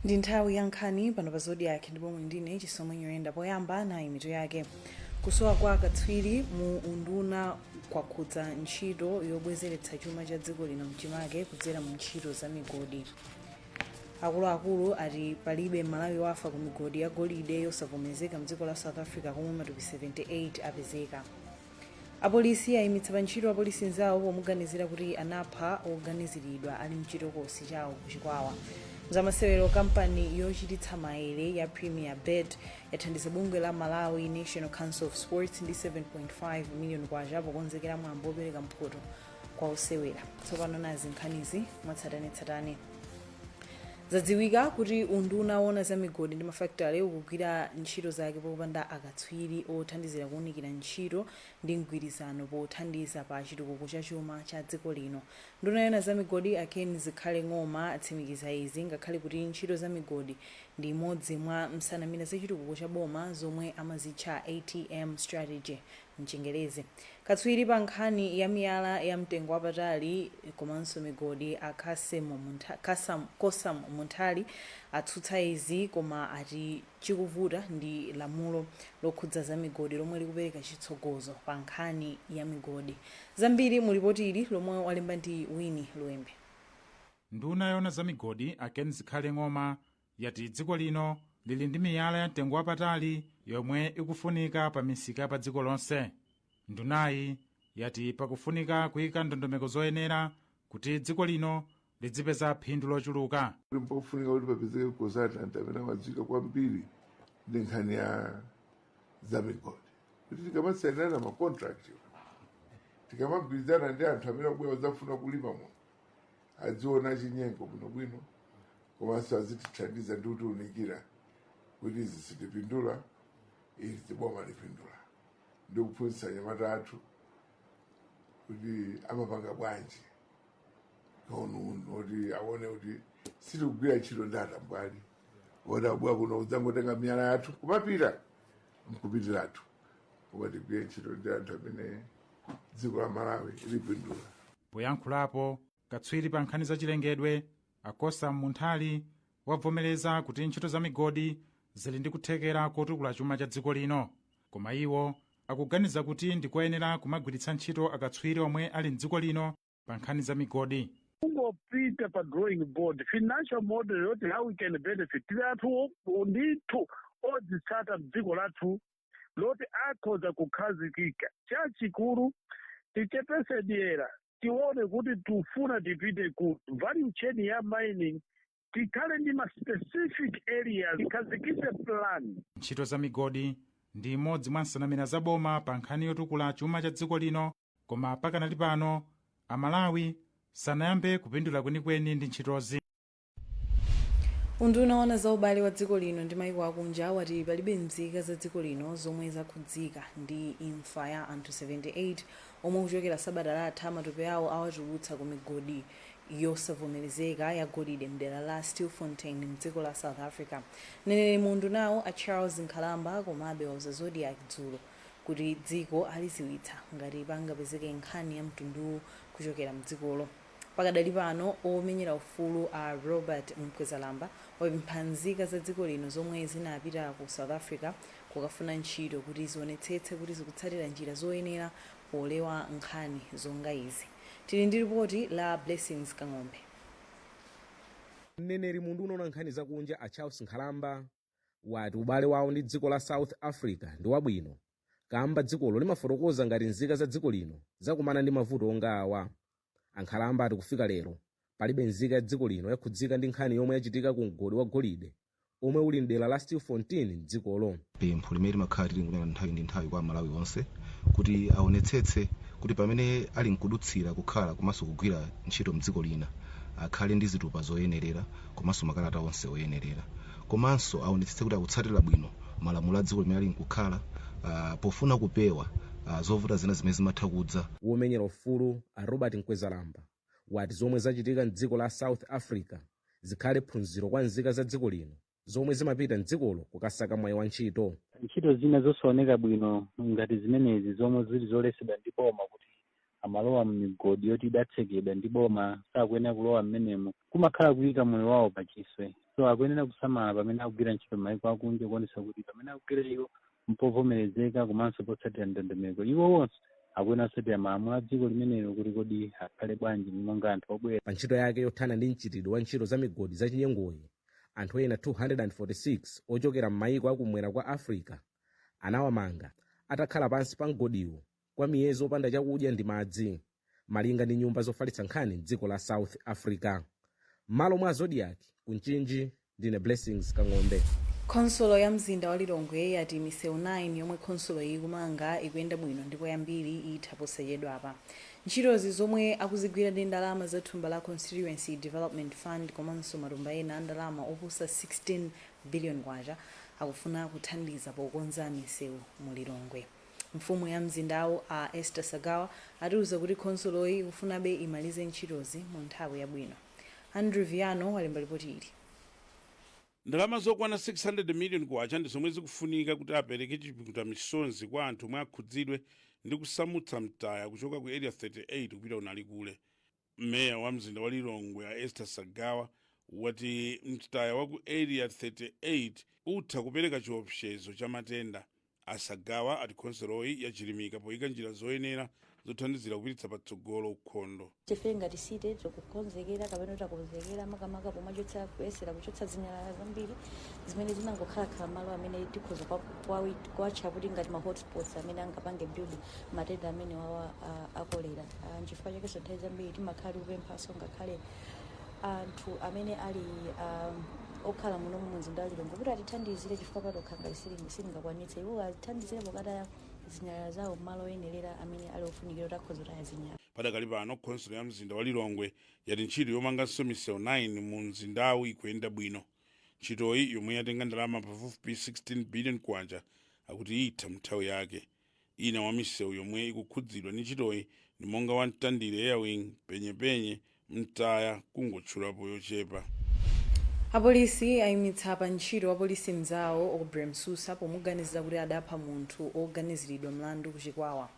Ndi nthawi ya nkhani pano pa Zodiac ndipo ndine Chisomo Nyirenda poyamba nayi mitu yake. Kusowa kwa akatswiri mu unduna kwakhudza ntchito yobwezeretsa chuma cha dziko lino mchimake kudzera mu ntchito za migodi. Akuluakulu ati palibe Malawi wafa ku migodi ya golide yosavomerezeka mdziko la South Africa komwe matupi 78 apezeka. Apolisi ayimitsa pa ntchito apolisi nzawo pomuganizira kuti anapha oganiziridwa ali mchitokosi chawo ku Chikwawa. Mzamasewero kampani yochititsa maere ya Premier Bet yathandiza bungwe la Malawi National Council of Sports ndi 7.5 million kwacha pokonzekera mwambo opereka mphoto kwa osewera. Tsopano nazi nkhanizi mwatsatanetsatane. Zadziwika kuti unduna wona za migodi ndi mafakitale ukugwira ntchito zake popanda akatswiri othandizira kuwunikira ntchito ndi mgwirizano pothandiza pa chitukuko cha chuma cha dziko lino. Nduna yona za migodi Ken Zikhale Ng'oma atsimikiza izi ngakhale kuti ntchito za migodi ndi imodzi mwa nsanamira za chitukuko cha boma zomwe amazitcha ATM strategy mchingerezi. Katswiri pa nkhani ya miyala ya mtengo wapatali komanso migodi Kosam Munthali atsutsa izi koma ati chikuvuta ndi lamulo lokhudza za migodi lomwe likupereka chitsogozo pa nkhani ya migodi. Zambiri mu ripoti ili lomwe walemba ndi Winnie Luembe. Nduna yona za migodi Ken Zikhale Ng'oma yati dziko lino lili ndi miyala ya mtengo wapatali yomwe ikufunika pa misika pa dziko lonse. Ndunayi yati pakufunika kuyika ndondomeko zoyenera kuti dziko lino lidzipeza phindu lochuluka. Pakufunika kuti papezeke consultant amene amadziwika kwambiri ndi nkhani ya za migodi, kuti tikamasainirana macontract, tikamagwirizana ndi anthu amene akubwera adzafuna kulima muno adziona chinyengo bwinobwino komanso azitithandiza ndi kutiwunikira kuti izi sitipindula, izi tiboma lipindula, ndi kuphunzitsa anyamata athu kuti amapanga bwanji kuti aone kuti sitikugwira ntchito ndi atambwali oti abwera kuno kudzangotenga miyala yathu kumapita mkupitiratu, koma tigwire ntchito ndi anthu amene dziko la Malawi lipindula. Poyankhulapo katswiri pa nkhani za chilengedwe Kosam Munthali wavomereza kuti ntchito za migodi zili ndi kuthekera kotukula chuma cha dziko lino, koma iwo akuganiza kuti ndikoyenera kumagwiritsa ntchito akatswiri omwe ali mdziko lino pa nkhani za migodi. Kungopita pa drawing board financial model yoti how we can benefit lathu ndithu odzitsata mdziko lathu loti akhoza kukhazikika. Chachikulu tichepese dyera tione kuti tufuna tipite ku value chain ya mining, tikhale ndi ma specific areas, tikhazikise plan. Ntchito za migodi ndi imodzi mwa nsanamira za boma pa nkhani yotukula chuma cha dziko lino, koma pakanali pano Amalawi sanayambe kupindula kwenikweni ndi ntchitozi. Unduna wona za ubale wa dziko lino ndi mayiko akunja wati palibe nzika za dziko lino zomwe zakhudzika ndi imfa ya anthu 78 omwe kuchokera sabata latha matupi awo awatulutsa ku migodi yosavomerezeka ya golide mdera la Stilfontein mdziko la South Africa. Mneneri mu undunawo a Charles Nkhalamba komabe wauza Zodiac dzulo kuti dziko aliziwitsa ngati pangapezeke nkhani ya mtundu kuchokera mdzikolo. Pakadali pano omenyera ufulu a Robert Mkwezalamba wapempha nzika za dziko lino zomwe zinapita ku South Africa kukafuna ntchito kuti zionetsetse kuti zikutsatira njira zoyenera polewa nkhani zonga izi. Tili ndi ripoti la Blessings Kang'ombe. Mneneri mu unduna wa nkhani zakunja a Charles Nkhalamba wati ubale wawo ndi dziko la South Africa ndi wabwino, kamba dzikolo limafotokoza ngati nzika za dziko lino zakumana ndi mavuto onga awa. Ankhalamba ati kufika lero palibe nzika ya dziko lino yakhudzika ndi nkhani yomwe yachitika ku mgodi wa golide omwe uli mdera la Stilfontein m'dzikolo. Pempho limene limakhala tili kunena nthawi ndi nthawi kwa Malawi onse kuti aonetsetse kuti pamene ali nkudutsira kukhala komanso kugwira ntchito mdziko lina akhale ndi zitupa zoyenerera komanso makalata onse oyenerera, komanso aonetsetse kuti akutsatira bwino malamulo a dziko limene ali nkukhala pofuna kupewa zovuta zina zimene zimatha kudza. Womenyera ufulu a Robert Mkwezalamba wati zomwe zachitika mdziko la South Africa zikhale phunziro kwa nzika za dziko lino zomwe zimapita mdzikolo kukasaka mwayi wa ntchito. Ntchito zina zosaoneka bwino ngati zimenezi zomwe zili zoletsedwa ndi boma kuti amalowa m'migodi yoti idatsekedwa ndi boma sakuyenera kulowa m'menemo kumakhala kuyika moyo wawo pachiswe. so akuyenera kusamala pamene akugwira ntchito m'mayiko akunja kuonesa kuti pamene akugwira iwo mpovomerezeka komanso potsatira ndondomeko iwo wonse akuyenera kutsatira malamulo a dziko limenelo kuti kodi akhale bwanji monga anthu obwera. Pa ntchito yake yothana ndi mchitidwe wa ntchito za migodi zachinyengoyi, anthu ena 246 ochokera m'mayiko akumwera kwa africa anawamanga atakhala pansi pa mgodiwo kwa miyezi opanda chakudya ndi madzi, malinga ndi nyumba zofalitsa nkhani m'dziko la south africa. m'malo mwa Zodiac kunchinji, ndine Blessings Kang'ombe. khonsolo ya mzinda wa Lilongwe yati misewu 9 yomwe khonsolo iyi kumanga ikuyenda bwino ndipo yambiri itha posachedwa apa. ntchitozi zomwe akuzigwira ndi ndalama za thumba la Constituency Development Fund komanso matumba ena a ndalama oposa 16 billion kwacha akufuna kuthandiza pokonza misewu mu Lilongwe. mfumu ya mzindawo a Esther Sagawa atiuza kuti khonsoloyi ikufunabe imalize ntchitozi mu nthawi yabwino. Andrew Viano walemba ripoti ili. ndalama zokwana 600 million kwacha ndi zomwe zikufunika kuti apereke chipinda misonzi kwa anthu omwe akhudzidwe ndi kusamutsa mtaya kuchoka ku area 38 kupita unalikule. Meya wa mzinda wa Lilongwe a Esther Sagawa wati mtaya wa ku area 38 utha kupereka chiopsezo cha matenda. Asagawa ati khonsoloyi yachilimika poyika njira zoyenera zothandizira kupititsa patsogolo ukhondo. Tife ngati site tikukonzekera kapena takonzekera makamaka pomachotsa kuyesera kuchotsa zinyalala zambiri zimene zinangokhala malo amene tikhoza kwatcha kuti ngati ma hotspots amene angapange build matenda amene wawa akolera. Nchifukwa chakenso nthawi zambiri timakhala kupemphanso ngakhale anthu amene ali okhala muno mu mzinda wa Lilongwe kuti atithandizire chifukwa patokha ngati silingakwanitse iwo atithandizire pokataya zinyalala zawo malo oyenerera amene ali ofunikira kuti akhoza kutaya zinyalala. Padakali pano khonsolo ya mzinda wa Lilongwe yati ntchito yomanganso misewu 9 mu mzindawu ikuyenda bwino. ntchitoyi yomwe yatenga ndalama pafupifupi 16 billion kwacha akuti itha mnthawi yake. ina wa misewu yomwe ikukhudzidwa ndi ntchitoyi ndi monga wa Mtandire Airwing, Penyepenye, Mtaya kungotchulapo yochepa. apolisi ayimitsa pa ntchito wa polisi mzawo Obrem Susa pomuganizira kuti adapha munthu oganiziridwa mlandu ku Chikwawa.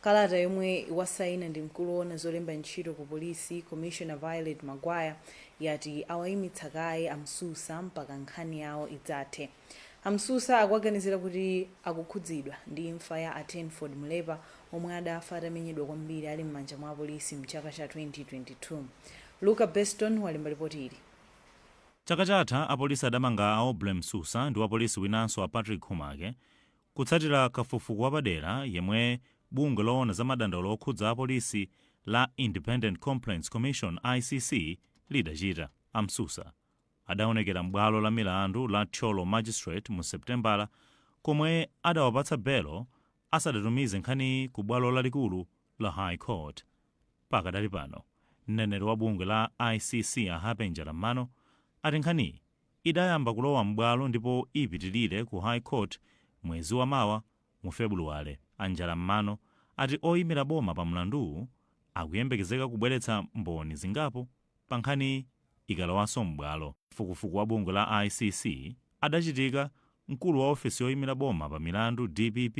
kalata yomwe wasayina ndi mkulu woona zolemba ntchito ku polisi Commissioner Violet Maguire yati awayimitsa kaye amsusa mpaka nkhani yawo idzathe. amsusa akuwaganizira kuti akukhudzidwa ndi imfa ya Tenford Mulepa omwe adafa atamenyedwa kwambiri ali m'manja mwa apolisi mchaka cha 2022. Luca Beston walemba ripoti ili. chaka chatha apolisi adamanga a Obrem Susa ndi wapolisi winanso a Patrick Khumake kutsatira kafukufuku wapadera yemwe bungwe loona za madandaulo okhudza apolisi la Independent Complaints Commission ICC lidachita. amsusa adaonekera m'bwalo la milandu la Tcholo Magistrate mu Septembala komwe adawapatsa belo asadatumize nkhani ku bwalo lalikulu la High Court. pakadali pano mneneri wa bungwe la ICC a Hape Njalamano ati nkhani idayamba kulowa m'bwalo ndipo ipitirire ku High Court mwezi wa mawa mu Februwale. Anjalamano ati oyimira boma pa mlandu akuyembekezeka kubweretsa mboni zingapo pa nkhani ikalowanso m'bwalo. Kafukufuku wa bungwe la ICC adachitika mkulu wa ofesi yoyimira boma pa milandu DPP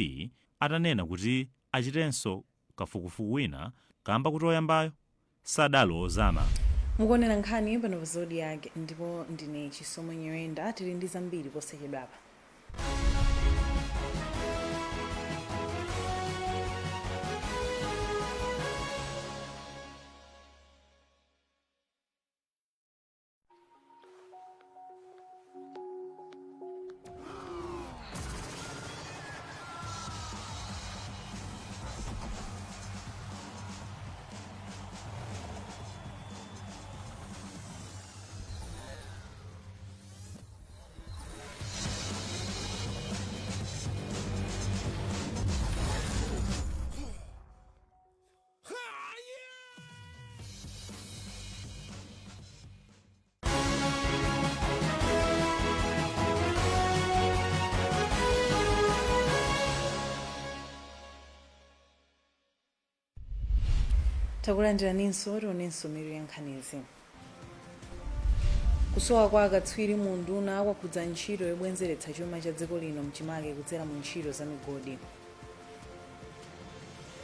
atanena kuti achitenso kafukufuku wina kamba kuti oyambayo sadalo ozama. mukuonera nkhani pano pa Zodiac ndipo ndine Chisomo Nyirenda tili ndi zambiri posachedwapa. takulandiraninso tionenso mitu ya nkhanizi. kusowa kwa akatswiri mu nduna kwakhudza ntchito yobwezeretsa chuma cha dziko lino mchimake kudzera mu ntchito za migodi.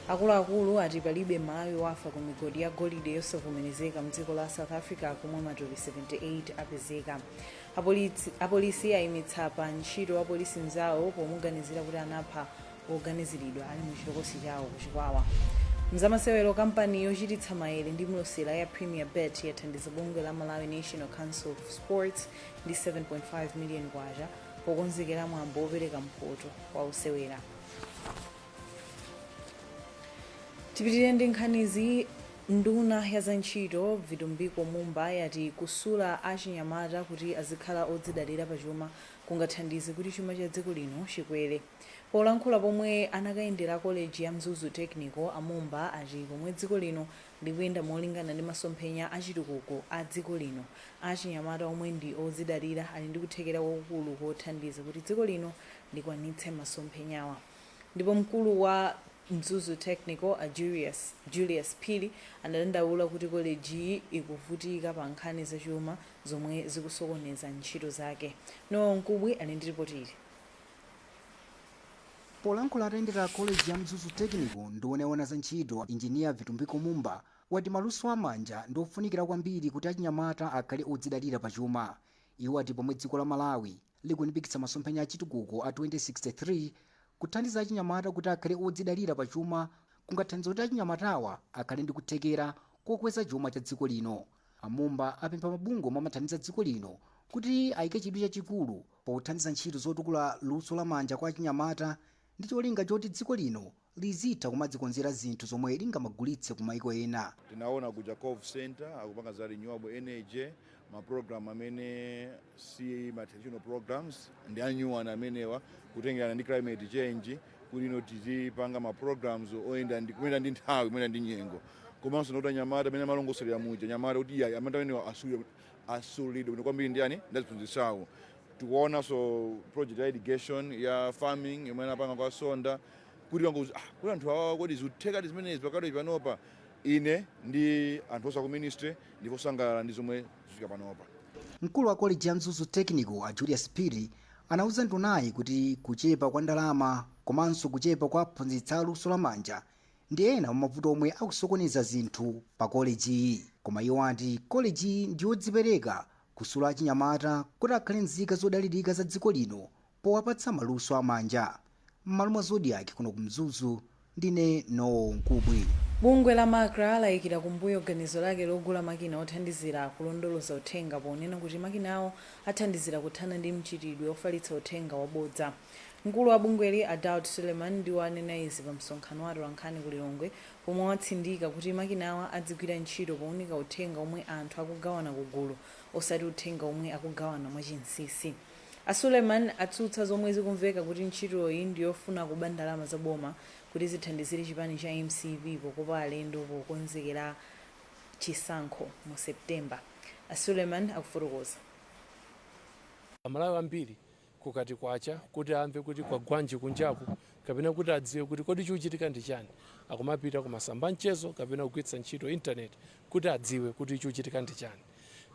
akuluakulu ati palibe Malawi wafa ku migodi ya golide yosavomerezeka mdziko la South Africa komwe matupi 78 apezeka. Apolisi ayimitsa pa ntchito apolisi mzawo pomuganizira kuti anapha oganiziridwa ali mu chitokosi chawo ku Chikwawa. Mzamasewero kampani yochititsa maere ndi mlosera ya Premier Bet yathandiza bungwe la Malawi National Council of Sports ndi 7.5 million kwacha pokonzekera mwambo wopereka mphoto kwa osewera. Tipitirire ndi nkhanizi. Nduna ya zantchito Vitumbiko Mumba yati kusula achinyamata kuti azikhala odzidalira pachuma kungathandize kuti chuma cha dziko lino chikwere. Polankhula pomwe anakayendera college ya Mzuzu Technical, Amumba ati pomwe dziko lino likuyenda molingana ndi masomphenya achitukuko a dziko lino, achinyamata omwe ndi odzidalira ali ndi kuthekera kwakukulu kothandiza kuti dziko lino likwanitse masomphenyawa. Ndipo mkulu wa Mzuzu Technical Julius Phiri anadandaula kuti koleji ikuvutika pa nkhani zachuma zomwe zikusokoneza ntchito zake. Nowa Nkubwi ali ndi ripoti ili. Polankhula atayendera college ya Mzuzu Technical ndiwoneona za ntchito, Engineer Vitumbiko Mumba wati maluso amanja ndi ofunikira kwambiri kuti achinyamata akhale odzidalira pachuma. Iwo ati pomwe dziko la Malawi likulimbikitsa masomphenya achitukuko a 2063 kuthandiza achinyamata kuti akhale odzidalira pachuma kungathandiza kuti achinyamatawa akhale ndi kuthekera kokweza chuma cha dziko lino. Amumba apempha mabungwe omwe amathandiza dziko lino kuti ayike chidwi chachikulu pothandiza ntchito zotukula luso la manja kwa achinyamata ndi cholinga choti dziko lino lizitha kumadzikonzera zinthu zomwe lingamagulitse ku maiko ena. Tinaona kuja Cove Center akupanga za renewable energy, maprogram amene si traditional programs ndi anyuwana amenewa kutengera ndi climate change kuti ino tizipanga maprograms oyenda ndi nthawi mwina ndi nyengo. Komanso noti anyamata amene amalongosolera muja anyamata kuti iya amene amenewa asulidwe bwino kwambiri ndi ani ndaziphunzitsawo. Tikuona so project ya irrigation ya farming imene apanga kwa sonda kuti kuti anthu awawa kodi zikutheka zimenezi pakati panopa. Ine ndi anthu osa ku ministry ndipo sangalala ndi zomwe zifika panopa. Mkulu wa college ya Mzuzu Technical Julius Phiri anauza ndunayi kuti kuchepa kwa ndalama komanso kuchepa kwa aphunzitsa luso la manja ndi ena mwa mavuto omwe akusokoneza zinthu pa college. Koma iwo ati college ndi yodzipereka kusula achinyamata kuti akhale nzika zodalirika za dziko lino powapatsa maluso amanja. M'malo mwa Zodiac kuno ku Mzuzu ndine Nowa Nkubwi. Bungwe la Makra layikira kumbuyo ganizo lake logula makina othandizira kulondoloza uthenga ponena kuti makinawo athandizira kuthana ndi mchitidwe ofalitsa uthenga wabodza. Mkulu wa bungweli Adaud Suleiman ndi wanena izi pa msonkhano wa atolankhani ku Lilongwe pomwe watsindika kuti makinawa adzigwira ntchito powunika uthenga omwe anthu akugawana kugulu osati uthenga omwe akugawana mwachinsisi. Suleiman atsutsa zomwe zikumveka kuti ntchitoyi ndiyofuna kuba ndalama za boma kuti zithandizire chipani cha MCV pokopa alendo pokonzekera chisankho mu Septemba. Suleiman akufotokoza. Amalawi ambiri kukati kwacha kuti amve kuti kwa gwanji kunjaku kapena kuti adziwe kuti kodi chikuchitika ndi chani, akumapita ku masamba mchezo kapena kugwiritsa ntchito internet kuti adziwe kuti chikuchitika ndi chani.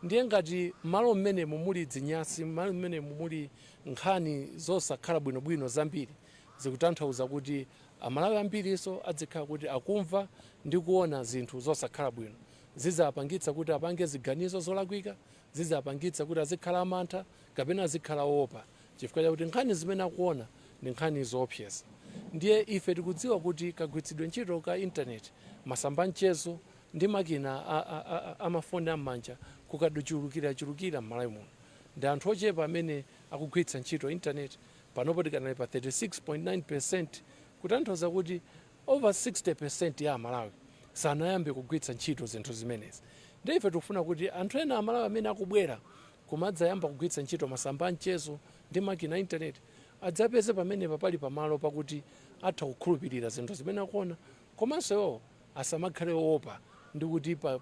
Ndiye ngati malo mmene muli dzinyasi, malo mmene muli nkhani zosakhala bwinobwino zambiri zikutanthauza kuti Amalawi ambiriso adzikhala kuti akumva ndi kuona zinthu zosakhala bwino, zizapangitsa kuti apange ziganizo zolakwika, zizapangitsa kuti azikhala amantha kapena azikhala opa chifukwa chakuti nkhani zimene akuona ndi nkhani zoopseza. Ndiye ife tikudziwa kuti kagwiritsidwe ntchito ka internet, masamba mchezo ndi makina amafoni am'manja kukachulukira m'Malawi muno. Ndi anthu ochepa amene akugwiritsa ntchito internet, panopo tikanali pa 36.9%, kutanthauza kuti over 60% ya Amalawi sanayambe kugwiritsa ntchito zinthu zimenezi. Ndiye ife tikufuna kuti anthu ena Amalawi amene akubwera kumadzayamba kugwiritsa ntchito masamba mchezo ndi makina internet adzapeze pamene pali pamalo pakuti atha kukhulupirira zinthu zimene akuona, komanso iwo asamakhale oopa ndi kuti pa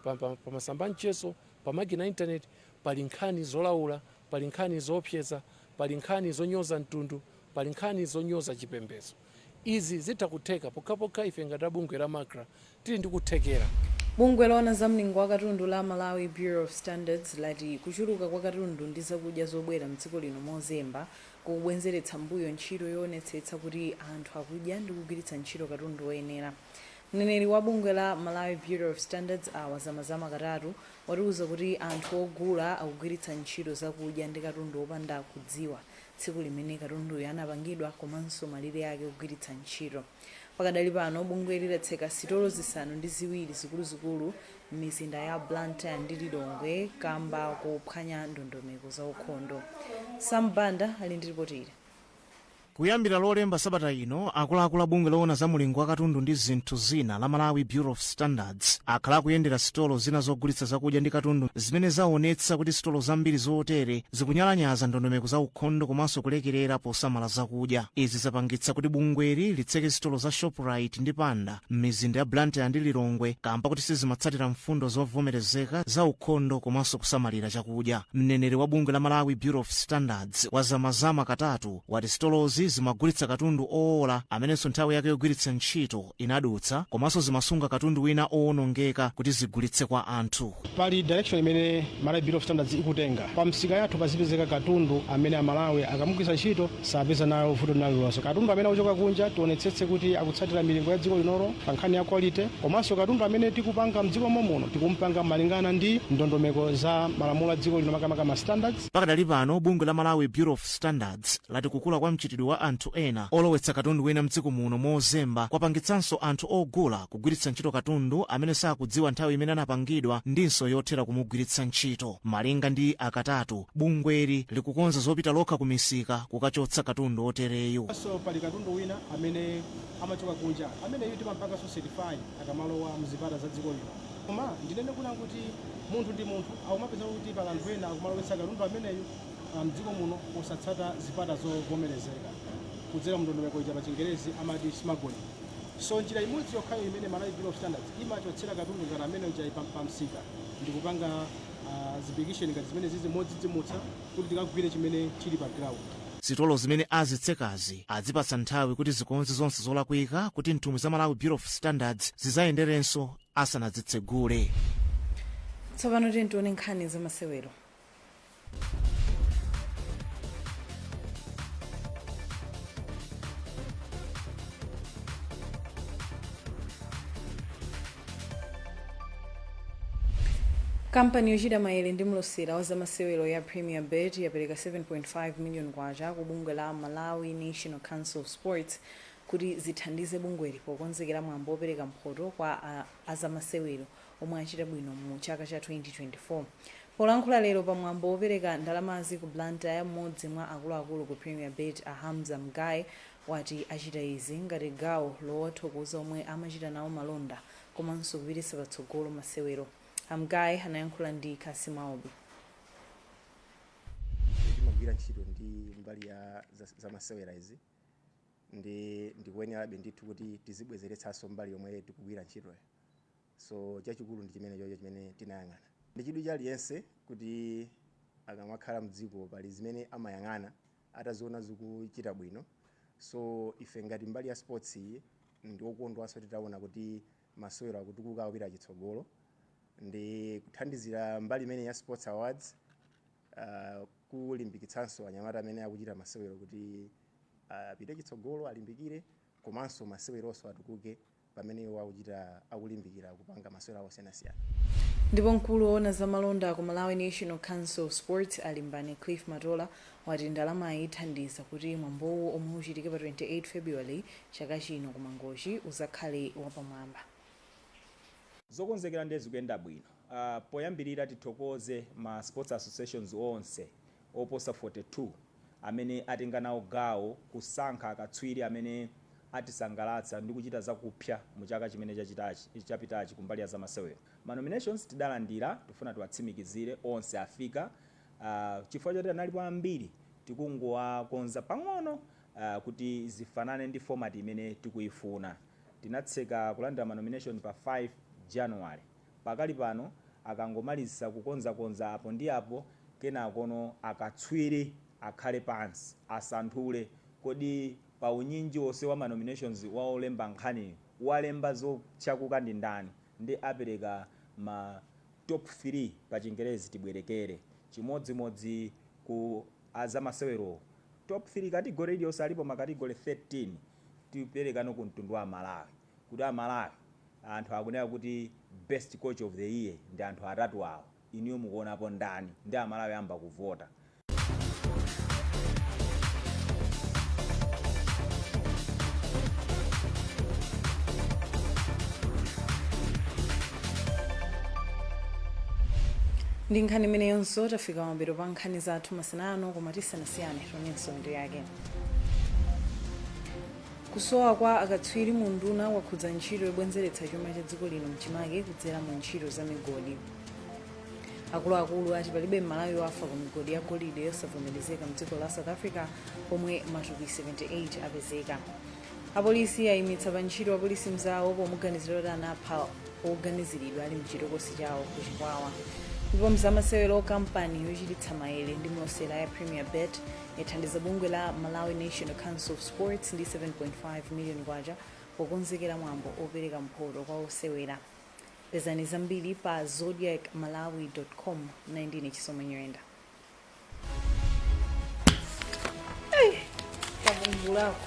masamba mchezo pa makina internet pali nkhani zolaula, pali nkhani zoopseza, pali nkhani zonyoza mtundu, pali nkhani zonyoza chipembedzo. Izi zitha kutheka pokhapokha ife ngati bungwe la Makra tili ndi kuthekera. Bungwe lona za mlingo wa katundu la Malawi Bureau of Standards lati kuchuluka kwa katundu ndi zakudya zobwera mdziko lino mozemba kukubwezeretsa mbuyo ntchito yoonetsetsa kuti anthu akudya ndi kugwiritsa ntchito katundu woyenera. mneneri wa bungwe la Malawi Bureau of Standards wazamazama katatu watiuza kuti anthu ogula akugwiritsa ntchito zakudya ndi katundu opanda kudziwa tsiku limene katunduyo anapangidwa komanso malire ake kugwiritsa ntchito. Pakadali pano bungwe lidatseka sitolo zisanu ndi ziwiri zikuluzikulu m'mizinda ya Blantyre ndi Lilongwe kamba kuphwanya ndondomeko za ukhondo. Sam Banda ali ndi ripoti ili. Kuyambira lolemba sabata ino akuluakulu a bungwe loona za mulingo wa katundu ndi zinthu zina la Malawi Bureau of Standards akhala kuyendera sitolo zina zogulitsa zakudya ndi katundu zimene zaonetsa kuti sitolo zambiri zotere zikunyalanyaza ndondomeko za ukhondo komanso kulekerera posamala zakudya. Izi zapangitsa kuti bungweli litseke sitolo za Shoprite ndi Panda m'mizinda ya Blantyre ndi Lilongwe kamba kuti sizimatsatira mfundo zovomerezeka za ukhondo komanso kusamalira chakudya. Mneneri wa bungwe la Malawi Bureau of Standards wazamazama katatu wati sitolozi zimagulitsa katundu oola amenenso nthawi yake yogwiritsa ntchito inadutsa komanso zimasunga katundu wina owonongeka kuti zigulitse kwa anthu. Pali direction imene Malawi Bureau of Standards ikutenga pa msika yathu pazipezeka katundu amene amalawi akamugwiritsa ntchito sapeza nayo vuto linalilonse. Katundu amene akuchoka kunja tionetsetse kuti akutsatira milingo ya dziko linolo pa nkhani ya quality komanso katundu amene tikupanga mdziko muno tikumpanga malingana ndi ndondomeko za malamulo a dziko lino makamaka standards. Pakadali pano bungwe la Malawi Bureau of Standards lati kukula kwa mchitidwe wa anthu ena olowetsa katundu wina mdziko muno mozemba kwapangitsanso anthu ogula kugwiritsa ntchito katundu amene sakudziwa nthawi imene anapangidwa ndinso yothera kumugwiritsa ntchito. Malinga ndi akatatu bungweli likukonza zopita lokha kumisika kukachotsa katundu otereyo. So pali katundu wina amene amachoka kunja amene yuti mampaka so certify akamalowa mzipata za dziko lino. Koma ndinene kuna kuti munthu ndi munthu akumapeza kuti pali anthu ena akumalowetsa katundu ameneyo mdziko muno osatsata zipata zovomerezeka kudzera mndondomeko ija pa Chingerezi amati smuggling. So njira imodzi yokhayo imene Malawi Bureau of Standards imachotsera katundu ngati amene uja pa msika ndi kupanga zipikisheni ngati zimene zizi modzidzimutsa kuti tikagwire chimene chili pa ground. Sitolo zimene azitsekazi azipatsa nthawi kuti zikonze zonse zolakwika kuti nthumwi za Malawi Bureau of Standards zizayenderenso asanazitsegule. Tsopano tione nkhani za masewero. Kampani yochita maere ndi mlosera wa zamasewero ya Premier Bet yapereka 7.5 million kwacha ku bungwe la Malawi National Council of Sports kuti zithandize bungweli pokonzekera mwambo opereka mphoto kwa azamasewero omwe achita bwino mu chaka cha 2024. Polankhula lero pa mwambo opereka ndalamazi ku Blantyre, mmodzi mwa akuluakulu ku Premier Bet Hamza Mgayi wati achita izi ngati gawo lowathokoza omwe amachita nawo malonda komanso kupititsa patsogolo masewero. Mgayi anayankhula ndi Kassim Aobi. Timagwira ntchito ndi mbali ya zamasewera izi ndikuyenerabe ndithu kuti tizibwezeretsanso mbali yomwe tikugwira ntchitoyo. So chachikulu ndi chimene tinayang'ana. Ndi chidwi cha aliyense kuti akamakhala mdziko pali zimene amayang'ana ataziona zikuchita bwino. So ife ngati mbali ya sports iyi ndiokondwanso titaona kuti masewero akutukuka akupita chitsogolo. Ndi kuthandizira mbali imene ya Sports Awards kulimbikitsanso anyamata amene akuchita masewero kuti apite chitsogolo alimbikire komanso maseweronso atukuke pamene akulimbikira kupanga masewero osiyanasiyana. Ndipo mkulu woona za malonda ku Malawi National Council of Sports alimbane Cliff Matola wati ndalama ithandiza kuti mwambowo omwe uchitike pa 28 February chaka chino ku Mangochi uzakhale wapamwamba. Zokonzekera ndi zikuyenda bwino. Poyambirira tithokoze ma sports associations onse oposa 42 amene atenga nawo gawo kusankha akatswiri amene atisangalatsa ndi kuchita zakupya mu chaka chimene chapitachi kumbali ya zamasewero. Ma nominations tidalandira tifuna tiwatsimikizire onse afika chifukwa choti analipo ambiri tikungowakonza pang'ono kuti zifanane ndi format imene tikuyifuna. Tinatseka kulandira ma nomination pa 5 January. Pakali pano akangomaliza kukonza apo ndi apo kenakono akatswiri akhale pansi asanthule kodi pa unyinji wonse wa ma nominations wa olemba nkhani walemba zochakuka ndi ndani ndi apereka ma top 3 pa Chingerezi tibwerekere chimodzimodzi ku azamasewero top 3 category iliyonse alipo ma category 13 tiperekano ku mtundu wa Malawi kuti Malawi anthu akunena kuti best coach of the year ndi anthu atatu awo. Iniyo mukuonapo ndani ndi amalawi amba kuvota. ndi nkhani imeneyonso tafika mapeto pa nkhani zathu masanano koma tisanasiyane tonenso ndi yake. Kusowa kwa akatswiri mu nduna wakhudza ntchito yobwezeretsa chuma cha dziko lino mchimake kudzera mu ntchito za migodi. Akuluakulu ati palibe Malawi wafa ku migodi ya golide yosavomerezeka mdziko la South Africa pomwe matupi 78 apezeka. Apolisi ayimitsa pa ntchito apolisi mzawo pomuganizira kuti anapha oganiziridwa ali mchitokosi chawo ku Chikwawa. Ndipo mzamasewero kampani yochititsa maere ndi mlosera ya Premier Bet yathandiza bungwe la Malawi National Council of Sports ndi 7.5 million kwacha pokonzekera mwambo opereka mphoto kwa osewera. Pezani zambiri pa zodiacmalawi.com 19 chisomanyoenda. Hey! Kabungulako.